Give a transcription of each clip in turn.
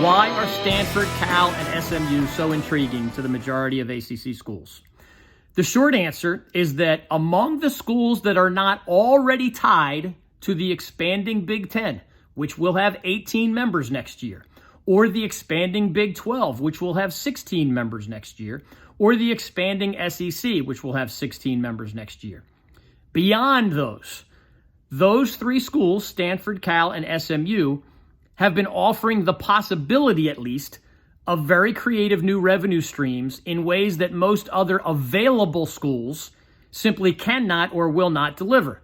Why are Stanford, Cal, and SMU so intriguing to the majority of ACC schools? The short answer is that among the schools that are not already tied to the expanding Big Ten, which will have 18 members next year, or the expanding Big 12, which will have 16 members next year, or the expanding SEC, which will have 16 members next year. Beyond those three schools, Stanford, Cal, and SMU, have been offering the possibility, at least, of very creative new revenue streams in ways that most other available schools simply cannot or will not deliver.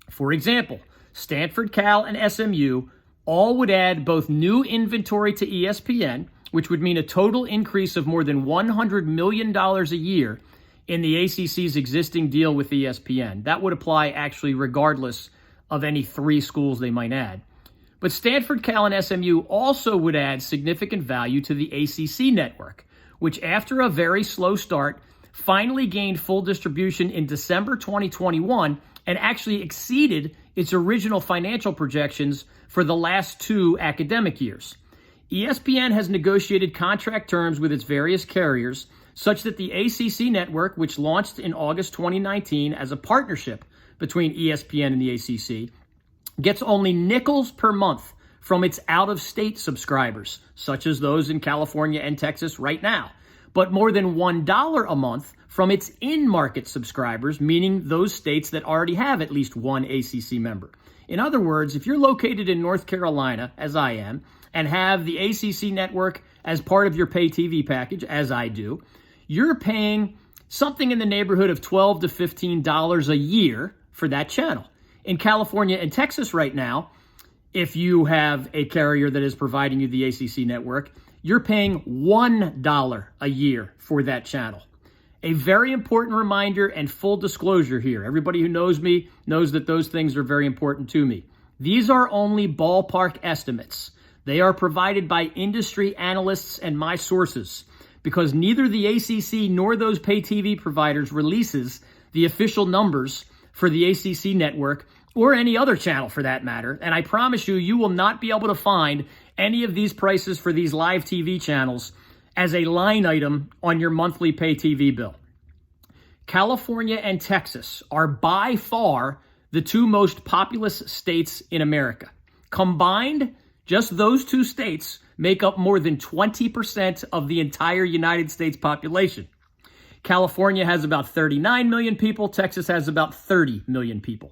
For example, Stanford, Cal, and SMU all would add both new inventory to ESPN, which would mean a total increase of more than $100 million a year in the ACC's existing deal with ESPN. That would apply actually regardless of any three schools they might add. But Stanford, Cal, and SMU also would add significant value to the ACC Network, which after a very slow start, finally gained full distribution in December 2021 and actually exceeded its original financial projections for the last two academic years. ESPN has negotiated contract terms with its various carriers such that the ACC Network, which launched in August 2019 as a partnership between ESPN and the ACC, gets only nickels per month from its out-of-state subscribers, such as those in California and Texas right now, but more than $1 a month from its in-market subscribers, meaning those states that already have at least one ACC member. In other words, if you're located in North Carolina, as I am, and have the ACC Network as part of your pay TV package, as I do, you're paying something in the neighborhood of $12 to $15 a year for that channel. In California and Texas right now, if you have a carrier that is providing you the ACC Network, you're paying $1 a year for that channel. A very important reminder and full disclosure here. Everybody who knows me knows that those things are very important to me. These are only ballpark estimates. They are provided by industry analysts and my sources because neither the ACC nor those pay TV providers releases the official numbers for the ACC Network or any other channel for that matter. And I promise you, you will not be able to find any of these prices for these live TV channels as a line item on your monthly pay TV bill. California and Texas are by far the two most populous states in America. Combined, just those two states make up more than 20% of the entire United States population. California has about 39 million people. Texas has about 30 million people.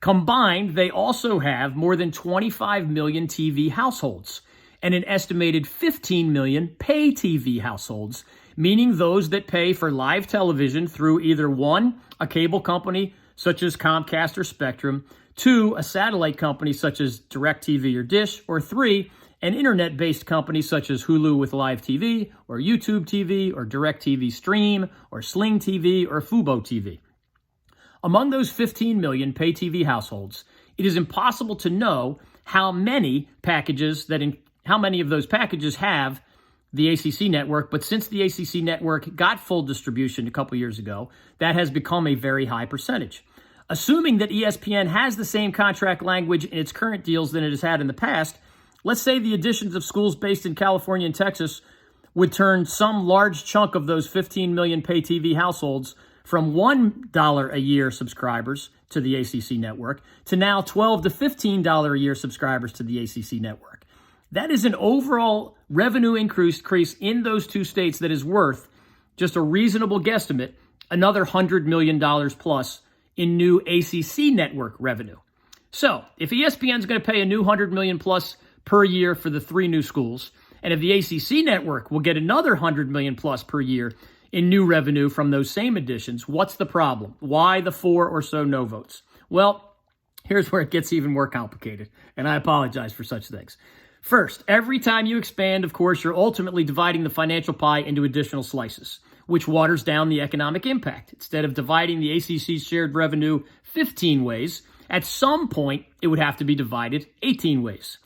Combined, they also have more than 25 million TV households and an estimated 15 million pay TV households, meaning those that pay for live television through either one, a cable company such as Comcast or Spectrum, two, a satellite company such as DirecTV or Dish, or three, an internet-based company such as Hulu with Live TV, or YouTube TV, or DirecTV Stream, or Sling TV, or Fubo TV. Among those 15 million pay TV households, it is impossible to know how many of those packages have the ACC Network, but since the ACC Network got full distribution a couple years ago, that has become a very high percentage. Assuming that ESPN has the same contract language in its current deals than it has had in the past, let's say the additions of schools based in California and Texas would turn some large chunk of those 15 million pay TV households from $1 a year subscribers to the ACC Network to now $12 to $15 a year subscribers to the ACC Network. That is an overall revenue increase in those two states that is worth, just a reasonable guesstimate, another $100 million plus in new ACC Network revenue. So if ESPN is going to pay a new $100 million plus per year for the three new schools, and if the ACC Network will get another $100 million plus per year in new revenue from those same additions, what's the problem? Why the 4 or so no votes? Well, here's where it gets even more complicated, and I apologize for such things. First, every time you expand, of course, you're ultimately dividing the financial pie into additional slices, which waters down the economic impact. Instead of dividing the ACC's shared revenue 15 ways, at some point, it would have to be divided 18 ways.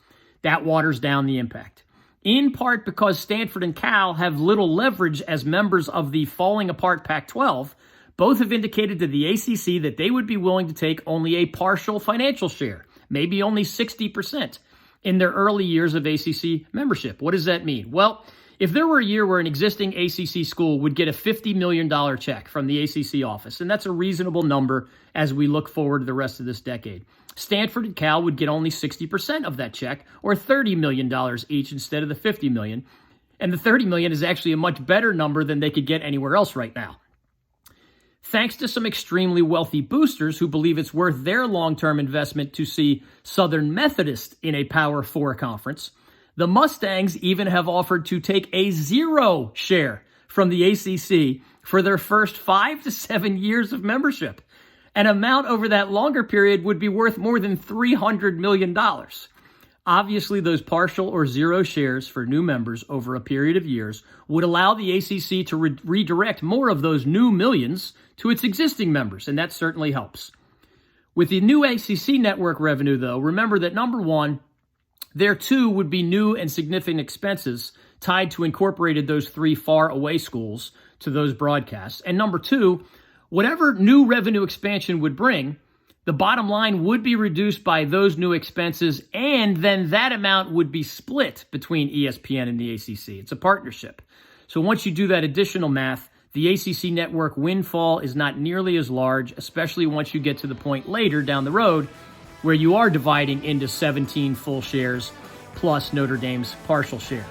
That waters down the impact. In part because Stanford and Cal have little leverage as members of the falling apart Pac-12, both have indicated to the ACC that they would be willing to take only a partial financial share, maybe only 60%. in their early years of ACC membership. What does that mean? Well, if there were a year where an existing ACC school would get a $50 million check from the ACC office, and that's a reasonable number as we look forward to the rest of this decade, Stanford and Cal would get only 60% of that check, or $30 million each instead of the $50 million. And the $30 million is actually a much better number than they could get anywhere else right now. Thanks to some extremely wealthy boosters who believe it's worth their long-term investment to see Southern Methodist in a Power 4 conference, the Mustangs even have offered to take a 0 share from the ACC for their first 5 to 7 years of membership. An amount over that longer period would be worth more than $300 million. Obviously, those partial or 0 shares for new members over a period of years would allow the ACC to redirect more of those new millions to its existing members, and that certainly helps. With the new ACC Network revenue, though, remember that number one, there too would be new and significant expenses tied to incorporated those 3 far away schools to those broadcasts. And number two, whatever new revenue expansion would bring, the bottom line would be reduced by those new expenses, and then that amount would be split between ESPN and the ACC. It's a partnership. So once you do that additional math, the ACC Network windfall is not nearly as large, especially once you get to the point later down the road where you are dividing into 17 full shares plus Notre Dame's partial share.